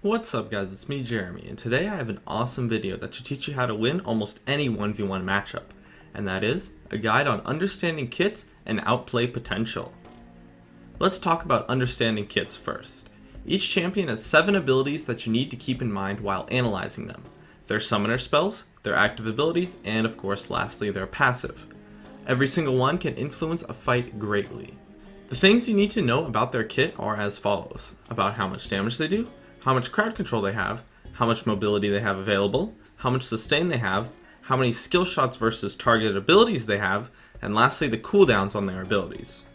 What's up guys, it's me Jeremy, and today I have an awesome video that should teach you how to win almost any 1v1 matchup, and that is a guide on understanding kits and outplay potential. Let's talk about understanding kits first. Each champion has 7 abilities that you need to keep in mind while analyzing them. Their summoner spells, their active abilities, and of course lastly their passive. Every single one can influence a fight greatly. The things you need to know about their kit are as follows: about how much damage they do, how much crowd control they have, how much mobility they have available, how much sustain they have, how many skill shots versus targeted abilities they have, and lastly the cooldowns on their abilities.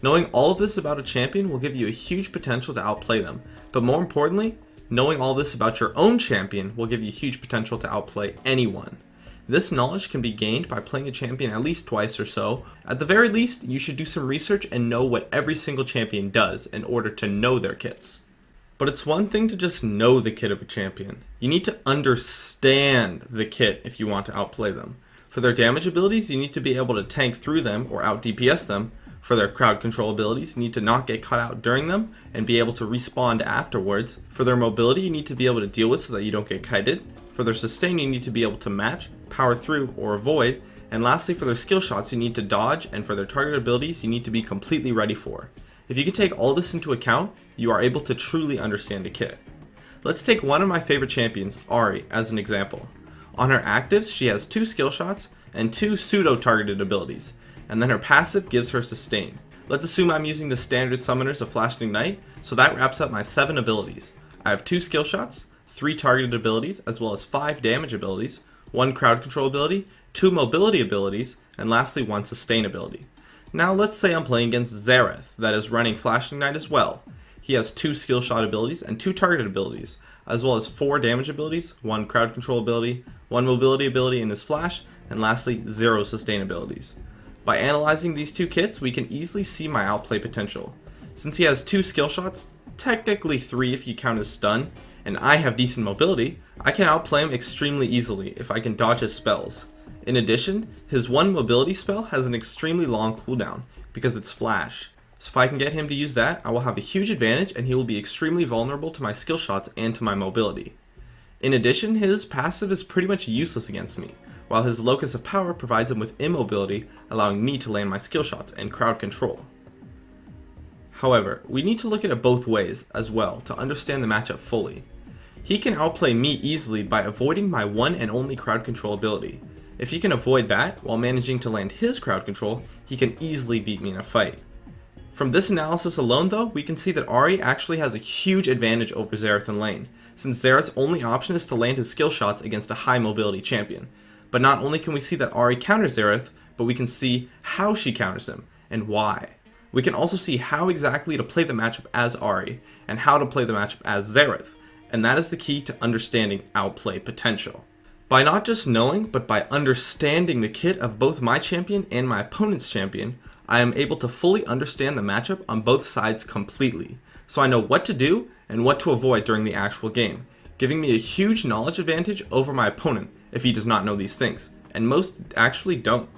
Knowing all of this about a champion will give you a huge potential to outplay them, but more importantly, knowing all this about your own champion will give you huge potential to outplay anyone. This knowledge can be gained by playing a champion at least twice or so. At the very least, you should do some research and know what every single champion does in order to know their kits. But it's one thing to just know the kit of a champion. You need to understand the kit if you want to outplay them. For their damage abilities, you need to be able to tank through them or out DPS them. For their crowd control abilities, you need to not get caught out during them and be able to respawn afterwards. For their mobility, you need to be able to deal with so that you don't get kited. For their sustain, you need to be able to match, power through, or avoid. And lastly, for their skill shots, you need to dodge, and for their target abilities, you need to be completely ready for. If you can take all this into account, you are able to truly understand a kit. Let's take one of my favorite champions, Ahri, as an example. On her actives, she has 2 skill shots and 2 pseudo-targeted abilities, and then her passive gives her sustain. Let's assume I'm using the standard summoners of Flash and Ignite, so that wraps up my 7 abilities. I have 2 skill shots, 3 targeted abilities, as well as 5 damage abilities, 1 crowd control ability, 2 mobility abilities, and lastly 1 sustain ability. Now let's say I'm playing against Xerath, that is running Flash and Ignite as well. He has 2 skill shot abilities and 2 targeted abilities, as well as 4 damage abilities, 1 crowd control ability, 1 mobility ability in his flash, and lastly 0 sustain abilities. By analyzing these 2 kits, we can easily see my outplay potential. Since he has 2 skill shots, technically 3 if you count his stun, and I have decent mobility, I can outplay him extremely easily if I can dodge his spells. In addition, his 1 mobility spell has an extremely long cooldown because it's flash. So if I can get him to use that, I will have a huge advantage and he will be extremely vulnerable to my skill shots and to my mobility. In addition, his passive is pretty much useless against me, while his locus of power provides him with immobility, allowing me to land my skill shots and crowd control. However, we need to look at it both ways as well to understand the matchup fully. He can outplay me easily by avoiding my one and only crowd control ability. If he can avoid that while managing to land his crowd control, he can easily beat me in a fight. From this analysis alone though, we can see that Ahri actually has a huge advantage over Xerath in lane, since Xerath's only option is to land his skill shots against a high mobility champion. But not only can we see that Ahri counters Xerath, but we can see how she counters him, and why. We can also see how exactly to play the matchup as Ahri, and how to play the matchup as Xerath, and that is the key to understanding outplay potential. By not just knowing, but by understanding the kit of both my champion and my opponent's champion, I am able to fully understand the matchup on both sides completely, so I know what to do and what to avoid during the actual game, giving me a huge knowledge advantage over my opponent if he does not know these things, and most actually don't.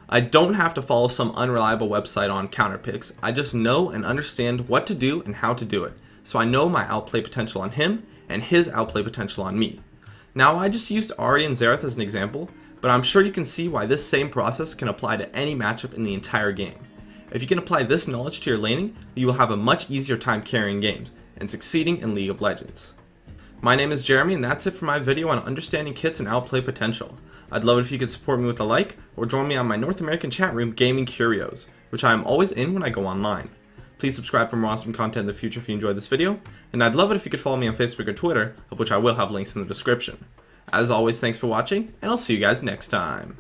I don't have to follow some unreliable website on counter picks, I just know and understand what to do and how to do it, so I know my outplay potential on him and his outplay potential on me. Now I just used Ahri and Xerath as an example, but I'm sure you can see why this same process can apply to any matchup in the entire game. If you can apply this knowledge to your laning, you will have a much easier time carrying games and succeeding in League of Legends. My name is Jeremy, and that's it for my video on understanding kits and outplay potential. I'd love it if you could support me with a like, or join me on my North American chat room Gaming Curios, which I am always in when I go online. Please subscribe for more awesome content in the future if you enjoyed this video, and I'd love it if you could follow me on Facebook or Twitter, of which I will have links in the description. As always, thanks for watching, and I'll see you guys next time.